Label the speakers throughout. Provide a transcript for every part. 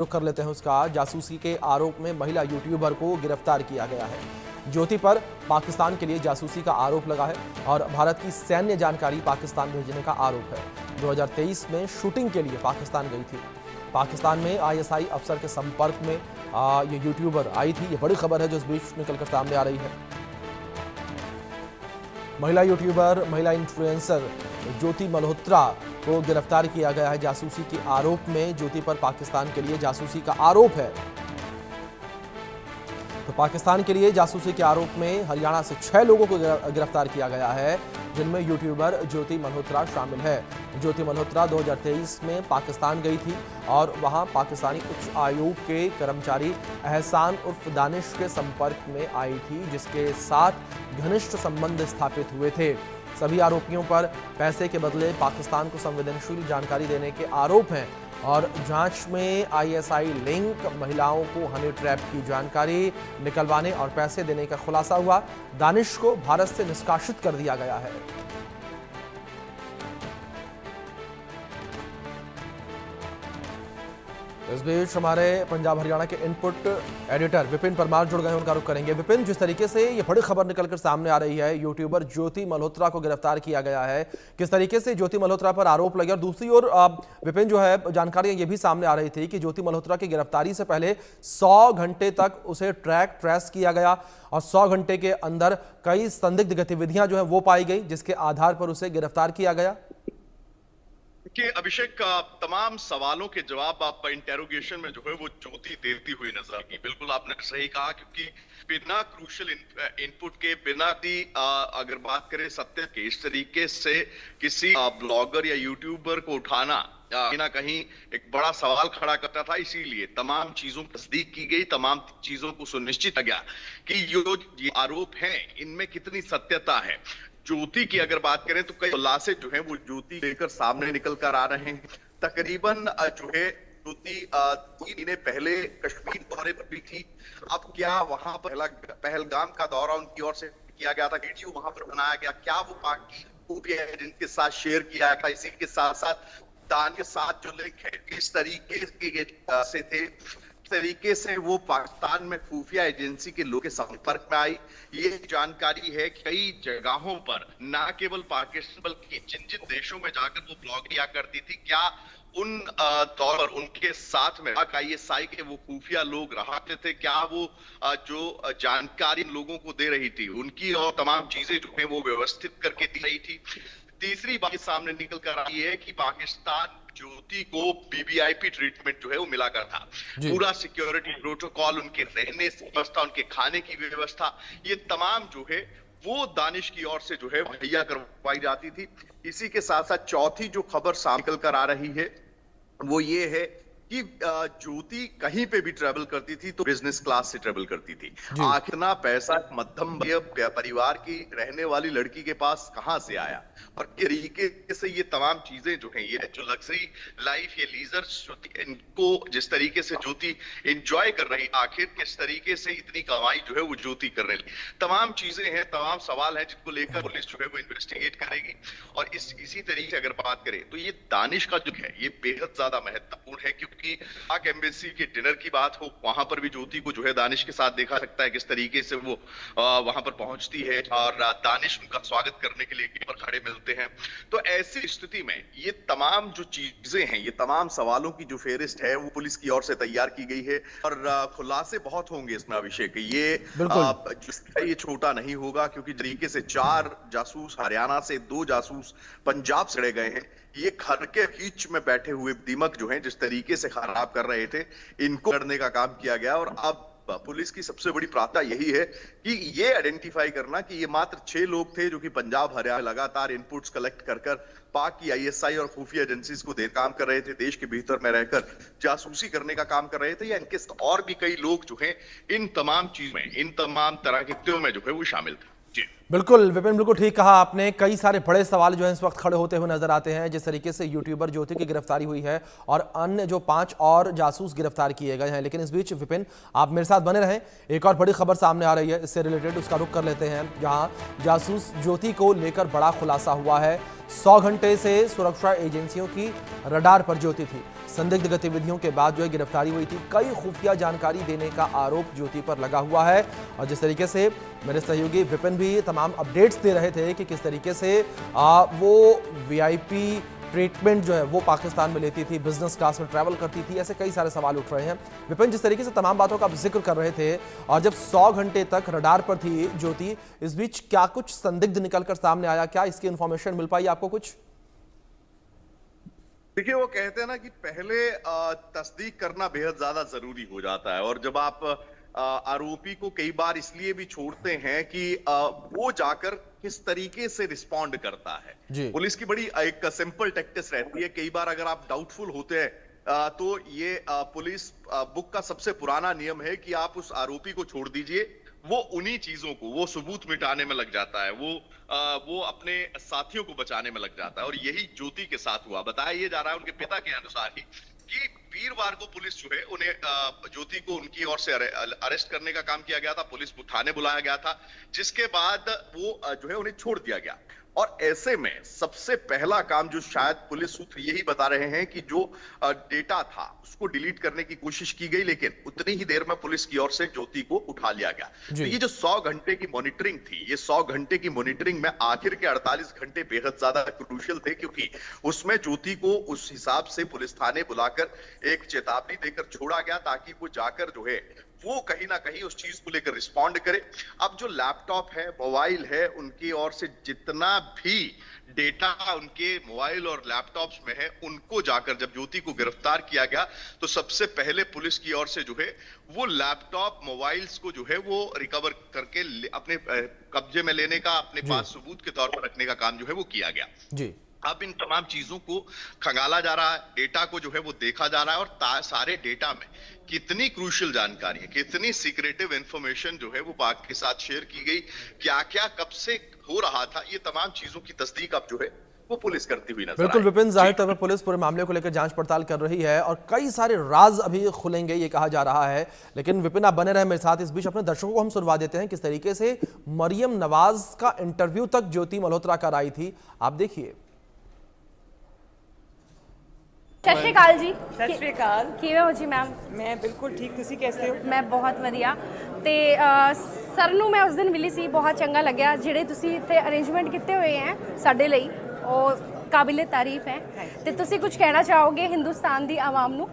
Speaker 1: रुख कर लेते हैं उसका। जासूसी के आरोप में महिला यूट्यूबर को गिरफ्तार किया गया है। ज्योति पर पाकिस्तान के लिए जासूसी का आरोप लगा है और भारत की सैन्य जानकारी पाकिस्तान भेजने का आरोप है। 2023 में शूटिंग के लिए पाकिस्तान गई थी। पाकिस्तान में आईएसआई अफसर के संपर्क में ये यूट्यूबर आई थी। ये बड़ी खबर है जो इस बीच निकलकर सामने आ रही है। महिला यूट्यूबर, महिला इन्फ्लुएंसर ज्योति मल्होत्रा को गिरफ्तार किया गया है जासूसी के आरोप में। ज्योति पर पाकिस्तान के लिए जासूसी का आरोप है। तो पाकिस्तान के लिए जासूसी के आरोप में हरियाणा से 6 लोगों को गिरफ्तार किया गया है, जिनमें यूट्यूबर ज्योति मल्होत्रा शामिल है। ज्योति मल्होत्रा 2023 में पाकिस्तान गई थी और वहां पाकिस्तानी उच्च आयोग के कर्मचारी एहसान उर्फ दानिश के संपर्क में आई थी, जिसके साथ घनिष्ठ संबंध स्थापित हुए थे। सभी आरोपियों पर पैसे के बदले पाकिस्तान को संवेदनशील जानकारी देने के आरोप हैं और जांच में आईएसआई लिंक, महिलाओं को हनी ट्रैप की जानकारी निकलवाने और पैसे देने का खुलासा हुआ। दानिश को भारत से निष्कासित कर दिया गया है। इस बीच हमारे पंजाब हरियाणा के इनपुट एडिटर विपिन परमार जुड़ गए, उनका रुख करेंगे। विपिन, जिस तरीके से ये बड़ी खबर निकलकर सामने आ रही है, यूट्यूबर ज्योति मल्होत्रा को गिरफ्तार किया गया है, किस तरीके से ज्योति मल्होत्रा पर आरोप लगे, और दूसरी ओर विपिन जो है जानकारी ये भी सामने आ रही थी कि ज्योति मल्होत्रा की गिरफ्तारी से पहले 100 घंटे तक उसे ट्रेस किया गया और 100 घंटे के अंदर कई संदिग्ध गतिविधियां जो है वो पाई गई, जिसके आधार पर उसे गिरफ्तार किया गया।
Speaker 2: कि अभिषेक का तमाम सवालों के जवाब आप इंटेरोगेशन में जो है वो ज्योति देती हुई नजर आएगी। बिल्कुल आपने सही कहा, क्योंकि बिना क्रूशियल इनपुट के, बिना दी अगर बात करें सत्य के, इस तरीके से किसी ब्लॉगर या यूट्यूबर को उठाना कहीं ना कहीं एक बड़ा सवाल खड़ा करता था। इसीलिए तमाम चीजों की तस्दीक की गई, तमाम चीजों को सुनिश्चित किया गया कि ये आरोप हैं इनमें कितनी सत्यता है। ज्योति की अगर बात करें तो कई खुलासे जो हैं वो ज्योति लेकर सामने निकल कर आ रहे हैं। तकरीबन जो है ज्योति 3 महीने पहले कश्मीर दौरे पर भी थी। अब क्या वहां पर पहलगाम का दौरा उनकी ओर से किया गया था, वीडियो वहां पर बनाया गया, क्या वो पाक खुफिया एजेंसी के साथ शेयर किया था? इसी के साथ साथ दान के साथ जो लिंक है, किस तरीके से थे, तरीके से वो पाकिस्तान में खुफिया एजेंसी के लोगों के संपर्क में आई। ये जानकारी है कई जगहों पर, ना केवल पाकिस्तान बल्कि जिन जिन देशों में जाकर वो ब्लॉग किया करती थी, क्या उन दौर पर उनके साथ में आईएसआई के वो खुफिया लोग रहते थे, क्या वो जो जानकारी लोगों को दे रही थी उनकी और तमाम चीजें जो है वो व्यवस्थित करके दी रही थी। तीसरी बात सामने निकल कर आई है कि पाकिस्तान ज्योति को बीबीआईपी ट्रीटमेंट जो है वो मिला कर था। पूरा सिक्योरिटी प्रोटोकॉल, उनके रहने की व्यवस्था, उनके खाने की व्यवस्था, ये तमाम जो है वो दानिश की ओर से जो है मुहैया करवाई जाती थी। इसी के साथ साथ चौथी जो खबर सामने निकल कर आ रही है वो ये है कि ज्योति कहीं पे भी ट्रेवल करती थी तो बिजनेस क्लास से ट्रेवल करती थी। आखिर ना पैसा मध्यम परिवार की रहने वाली लड़की के पास कहां से आया, और तरीके से ये तमाम चीजें जो हैं, ये जो लग्जरी लाइफ, ये लीजर, इनको जिस तरीके से ज्योति एंजॉय कर रही, आखिर किस तरीके से इतनी कमाई जो है वो ज्योति कर रही, तमाम चीजें हैं, तमाम सवाल हैं जिनको लेकर पुलिस जो है वो इन्वेस्टिगेट करेगी। और इसी तरीके से अगर बात करें तो ये दानिश का जो है ये बेहद ज्यादा महत्वपूर्ण है, क्योंकि पाक एम्बेसी के डिनर की बात हो, वहां पर भी ज्योति को जो है दानिश के साथ देखा सकता है, किस तरीके से वो वहां पर पहुंचती है और दानिश उनका स्वागत करने के लिए पर खड़े मिलते हैं। तो ऐसी स्थिति में ये तमाम जो चीजें हैं, ये तमाम सवालों की जो फेहरिस्त है वो पुलिस की ओर से तैयार की गई है और खुलासे बहुत होंगे इसमें अभिषेक। ये छोटा नहीं होगा, क्योंकि तरीके से 4 जासूस हरियाणा से, 2 जासूस पंजाब से लड़े गए हैं। ये घर के बीच में बैठे हुए दीमक जो हैं, जिस तरीके से खराब कर रहे थे, इनको करने का काम किया गया। और अब पुलिस की सबसे बड़ी प्राथमिकता यही है कि ये आइडेंटिफाई करना कि ये मात्र 6 लोग थे जो कि पंजाब हरियाणा लगातार इनपुट्स कलेक्ट कर पाक की आईएसआई और खुफिया एजेंसीज को काम कर रहे थे, देश के भीतर में रहकर जासूसी करने का काम कर रहे थे, या इनके और भी कई लोग जो हैं इन तमाम चीजों में, इन तमाम तरह के कृत्यों में जो है वो शामिल थे। जी
Speaker 1: बिल्कुल विपिन, बिल्कुल ठीक कहा आपने। कई सारे बड़े सवाल जो है इस वक्त खड़े होते हुए नजर आते हैं। जिस तरीके से यूट्यूबर ज्योति की गिरफ्तारी हुई है और अन्य जो 5 और जासूस गिरफ्तार किए गए हैं, लेकिन इस बीच विपिन आप मेरे साथ बने रहें, एक और बड़ी खबर सामने आ रही है इससे रिलेटेड, उसका रुख कर लेते हैं। जहां जासूस ज्योति को लेकर बड़ा खुलासा हुआ है। 100 घंटे से सुरक्षा एजेंसियों की रडार पर ज्योति थी। संदिग्ध गतिविधियों के बाद जो है गिरफ्तारी हुई थी। कई खुफिया जानकारी देने का आरोप ज्योति पर लगा हुआ है। और जिस तरीके से मेरे सहयोगी विपिन भी तमाम अपडेट्स दे रहे थे कि किस तरीके से वो वीआईपी ट्रीटमेंट जो है वो पाकिस्तान में लेती थी, बिजनेस क्लास में ट्रैवल करती थी, ऐसे कई सारे सवाल उठ रहे हैं। विपिन, जिस तरीके से तमाम बातों का आप जिक्र कर रहे थे और जब 100 घंटे तक रडार पर थी ज्योति, इस बीच क्या कुछ संदिग्ध निकलकर सामने आया? क्या इसकी इंफॉर्मेशन मिल पाई आपको कुछ?
Speaker 2: देखिए, वो कहते हैं ना कि पहले तस्दीक करना बेहद ज्यादा जरूरी हो जाता है, और जब आप आरोपी को कई बार इसलिए भी छोड़ते हैं कि वो जाकर किस तरीके से रिस्पॉन्ड करता है। पुलिस की बड़ी एक सिंपल टैक्टिस रहती है। कई बार अगर आप डाउटफुल होते हैं तो ये पुलिस बुक का सबसे पुराना नियम है कि आप उस आरोपी को छोड़ दीजिए, वो उन्हीं चीजों को, वो सबूत मिटाने में लग जाता है, वो अपने साथियों को बचाने में लग जाता है। और यही ज्योति के साथ हुआ। बताया ये जा रहा है उनके पिता के अनुसार ही कि वीरवार को पुलिस जो है उन्हें ज्योति को उनकी ओर से अरेस्ट करने का काम किया गया था। पुलिस थाने बुलाया गया था, जिसके बाद वो जो है उन्हें छोड़ दिया गया। और ऐसे में सबसे पहला काम जो शायद पुलिस सूत्र यही बता रहे हैं कि जो डेटा था उसको डिलीट करने की कोशिश की गई, लेकिन उतनी ही देर में पुलिस की ओर से ज्योति को उठा लिया गया। तो ये जो 100 घंटे की मॉनिटरिंग थी, ये 100 घंटे की मॉनिटरिंग में आखिर के 48 घंटे बेहद ज्यादा क्रूशियल थे, क्योंकि उसमें ज्योति को उस हिसाब से पुलिस थाने बुलाकर एक चेतावनी देकर छोड़ा गया ताकि वो जाकर जो है वो कहीं ना कहीं उस चीज को लेकर रिस्पॉन्ड करे। अब जो लैपटॉप है, मोबाइल है, उनकी ओर से जितना भी डेटा उनके मोबाइल और लैपटॉप्स में है, उनको जाकर जब ज्योति को गिरफ्तार किया गया तो सबसे पहले पुलिस की ओर से जो है वो लैपटॉप, मोबाइल्स को जो है वो रिकवर करके अपने कब्जे में लेने का, अपने पास सबूत के तौर पर रखने का काम जो है वो किया गया जी। अब इन तमाम चीजों को खंगाला जा रहा है, डेटा को जो है वो देखा जा रहा है, और सारे डेटा में कितनी क्रूशियल जानकारी है, कितनी सीक्रेटिव इंफॉर्मेशन जो है वो पाक के साथ शेयर की गई, क्या क्या कब से हो रहा था, ये तमाम चीजों की तस्दीक अब जो है वो पुलिस करती हुई नजर।
Speaker 1: बिल्कुल विपिन, जाहिर तौर पर पुलिस पूरे मामले को लेकर जांच पड़ताल कर रही है और कई सारे राज अभी खुलेंगे ये कहा जा रहा है। लेकिन विपिन, आप बने रहे मेरे साथ। इस बीच अपने दर्शकों को हम सुनवा देते हैं किस तरीके से मरियम नवाज का इंटरव्यू तक ज्योति मल्होत्रा कर आई थी। आप देखिए।
Speaker 3: ਸਤਿ ਸ਼੍ਰੀ ਅਕਾਲ ਜੀ।
Speaker 4: ਸਤਿ ਸ਼੍ਰੀ ਅਕਾਲ।
Speaker 3: ਕਿਵੇਂ ਹੋ ਜੀ ਮੈਮ?
Speaker 4: ਮੈਂ ਬਿਲਕੁਲ ਠੀਕ, ਤੁਸੀਂ कैसे ਹੋ?
Speaker 3: ਮੈਂ ਬਹੁਤ ਵਧੀਆ। ਤੇ ਸਰ ਨੂੰ ਮੈਂ ਉਸ ਦਿਨ ਮਿਲੀ ਸੀ, ਬਹੁਤ ਚੰਗਾ ਲੱਗਿਆ। ਜਿਹੜੇ ਤੁਸੀਂ ਇੱਥੇ ਅਰੇਂਜਮੈਂਟ ਕੀਤੇ ਹੋਏ ਹੈ ਸਾਡੇ ਲਈ, ਉਹ ਕਾਬਿਲੇ ਤਾਰੀਫ ਹੈ। ਤੇ ਤੁਸੀਂ ਕੁਝ ਕਹਿਣਾ ਚਾਹੋਗੇ ਹਿੰਦੁਸਤਾਨ ਦੀ ਆਵਾਮ ਨੂੰ?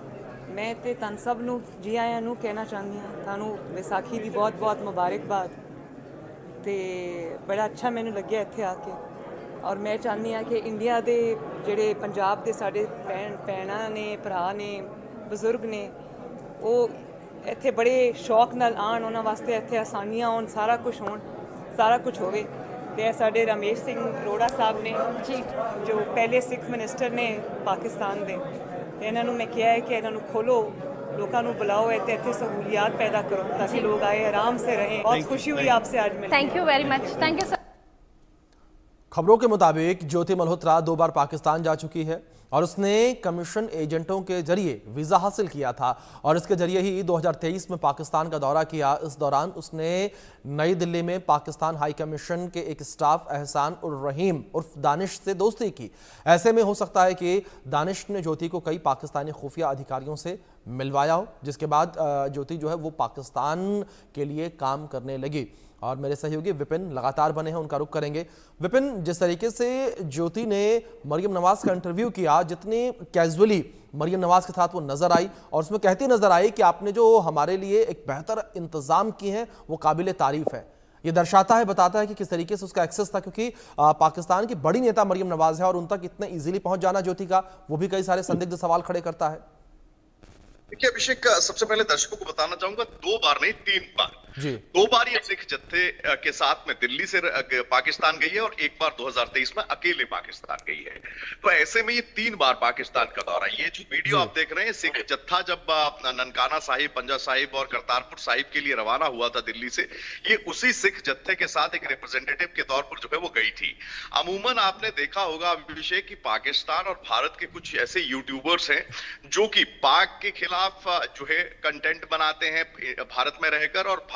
Speaker 4: ਮੈਂ ਤੇ ਤੁਹਾਨੂੰ ਸਭ ਨੂੰ ਜੀ ਆਇਆਂ ਨੂੰ ਕਹਿਣਾ ਚਾਹੁੰਦੀ ਹਾਂ। ਤੁਹਾਨੂੰ ਵਿਸਾਖੀ ਦੀ ਬਹੁਤ ਬਹੁਤ ਮੁਬਾਰਕਬਾਦ। ਤੇ ਬੜਾ ਅੱਛਾ ਮੈਨੂੰ ਲੱਗਿਆ ਇੱਥੇ ਆ ਕੇ। ਔਰ ਮੈਂ ਚਾਹੁੰਦੀ ਹਾਂ ਕਿ ਇੰਡੀਆ ਦੇ ਜਿਹੜੇ ਪੰਜਾਬ ਦੇ ਸਾਡੇ ਭੈਣਾਂ ਨੇ, ਭਰਾ ਨੇ, ਬਜ਼ੁਰਗ ਨੇ, ਉਹ ਇੱਥੇ ਬੜੇ ਸ਼ੌਕ ਨਾਲ ਆਉਣ, ਉਹਨਾਂ ਵਾਸਤੇ ਇੱਥੇ ਆਸਾਨੀਆਂ ਹੋਣ, ਸਾਰਾ ਕੁਝ ਹੋਣ, ਸਾਰਾ ਕੁਝ ਹੋਵੇ। ਤੇ ਸਾਡੇ ਰਮੇਸ਼ ਸਿੰਘ ਅਰੋੜਾ ਸਾਹਿਬ ਨੇ ਜੀ, ਜੋ ਪਹਿਲੇ ਸਿੱਖ ਮਿਨਿਸਟਰ ਨੇ ਪਾਕਿਸਤਾਨ ਦੇ, ਤੇ ਇਹਨਾਂ ਨੂੰ ਮੈਂ ਕਿਹਾ ਹੈ ਕਿ ਇਹਨਾਂ ਨੂੰ ਖੋਲੋ, लोगों को बुलाओ, ऐसे सहूलियात पैदा करो ताकि लोग आए, आराम से रहें। बहुत खुशी हुई आपसे आज मिलकर।
Speaker 3: Thank you very much. Thank you sir.
Speaker 1: खबरों के मुताबिक ज्योति मल्होत्रा 2 बार पाकिस्तान जा चुकी है और उसने कमीशन एजेंटों के जरिए वीज़ा हासिल किया था और इसके जरिए ही 2023 में पाकिस्तान का दौरा किया। इस दौरान उसने नई दिल्ली में पाकिस्तान हाई कमीशन के एक स्टाफ एहसान उर रहीम उर्फ दानिश से दोस्ती की। ऐसे में हो सकता है कि दानिश ने ज्योति को कई पाकिस्तानी खुफिया अधिकारियों से मिलवाया हो, जिसके बाद ज्योति जो है वो पाकिस्तान के लिए काम करने लगी। और मेरे सहयोगी विपिन लगातार बने हैं, उनका रुख करेंगे। विपिन, जिस तरीके से ज्योति ने मरियम नवाज का इंटरव्यू किया, जितनी कैजुअली मरियम नवाज के साथ वो नजर आई और उसमें कहती नजर आई कि आपने जो हमारे लिए एक बेहतर इंतजाम किए हैं वो काबिल तारीफ है। ये दर्शाता है, बताता है कि किस तरीके से उसका एक्सेस था, क्योंकि पाकिस्तान की बड़ी नेता मरियम नवाज है और उन तक इतने इजीली पहुंच जाना ज्योति का, वो भी कई सारे संदिग्ध सवाल खड़े करता है।
Speaker 2: देखिए अभिषेक, सबसे पहले दर्शकों को बताना चाहूंगा 2 बार नहीं 3 बार
Speaker 1: जी।
Speaker 2: 2 बार ये सिख जत्थे के साथ में दिल्ली से पाकिस्तान गई है और एक बार 2023 में अकेले पाकिस्तान गई है। तो ऐसे में ये 3 बार पाकिस्तान का दौरा। ये जो वीडियो आप देख रहे हैं, सिख जत्था जब ननकाना साहिब, पंजा साहिब और करतारपुर साहिब के लिए रवाना हुआ था दिल्ली से, ये उसी सिख जत्थे के साथ एक रिप्रेजेंटेटिव के तौर पर जो है वो गई थी। अमूमन आपने देखा होगा अभिषेक कि पाकिस्तान और भारत के कुछ ऐसे यूट्यूबर्स हैं जो कि पाक के खिलाफ जो है कंटेंट बनाते हैं भारत में रहकर, और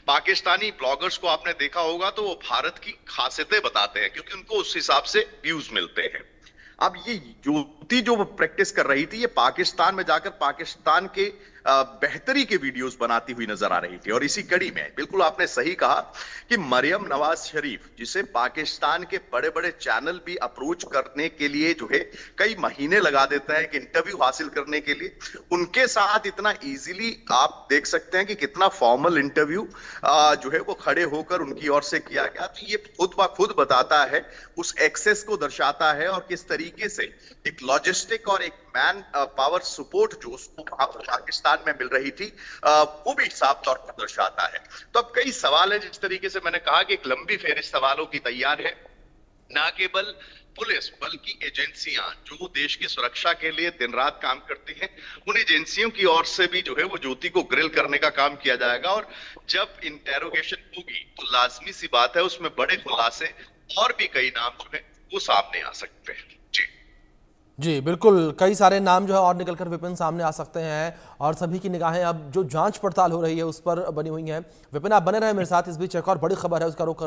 Speaker 2: पाकिस्तानी ब्लॉगर्स को आपने देखा होगा तो वो भारत की खासियतें बताते हैं क्योंकि उनको उस हिसाब से व्यूज मिलते हैं। अब ये ज्योति जो प्रैक्टिस कर रही थी, ये पाकिस्तान में जाकर पाकिस्तान के बेहतरी के वीडियोस बनाती हुई नजर आ रही थी। और इसी कड़ी में बिल्कुल आपने सही कहा कि मरियम नवाज शरीफ, जिसे पाकिस्तान के बड़े बड़े चैनल भी अप्रोच करने के लिए जो है कई महीने लगा देता है कि इंटरव्यू हासिल करने के लिए, उनके साथ इतना इजीली आप देख सकते हैं कि कितना फॉर्मल इंटरव्यू जो है वो खड़े होकर उनकी ओर से किया गया। तो ये खुद ब खुद बताता है, उस एक्सेस को दर्शाता है और किस तरीके से एक लॉजिस्टिक और एक मैन पावर सपोर्ट जो उसको पाकिस्तान में मिल रही थी वो भी साफ तौर पर दर्शाता है। तो अब कई सवाल है, जिस तरीके से मैंने कहा कि एक लंबी फेहरिस्त सवालों की तैयार है। ना केवल पुलिस बल्कि एजेंसियां जो देश की सुरक्षा के लिए दिन रात काम करती हैं, उन एजेंसियों की ओर से भी जो है वो ज्योति को ग्रिल करने का काम किया जाएगा। और जब इंटेरोगेशन होगी तो लाजमी सी बात है उसमें बड़े खुलासे और भी कई नाम जो है वो सामने आ सकते हैं।
Speaker 1: जी बिल्कुल, कई सारे नाम जो है और निकलकर विपिन सामने आ सकते हैं और सभी की निगाहें अब जो जांच पड़ताल हो रही है उस पर बनी हुई हैं। विपिन, आप बने रहे मेरे साथ। इस बीच एक और बड़ी खबर है, उसका रुख कर ले।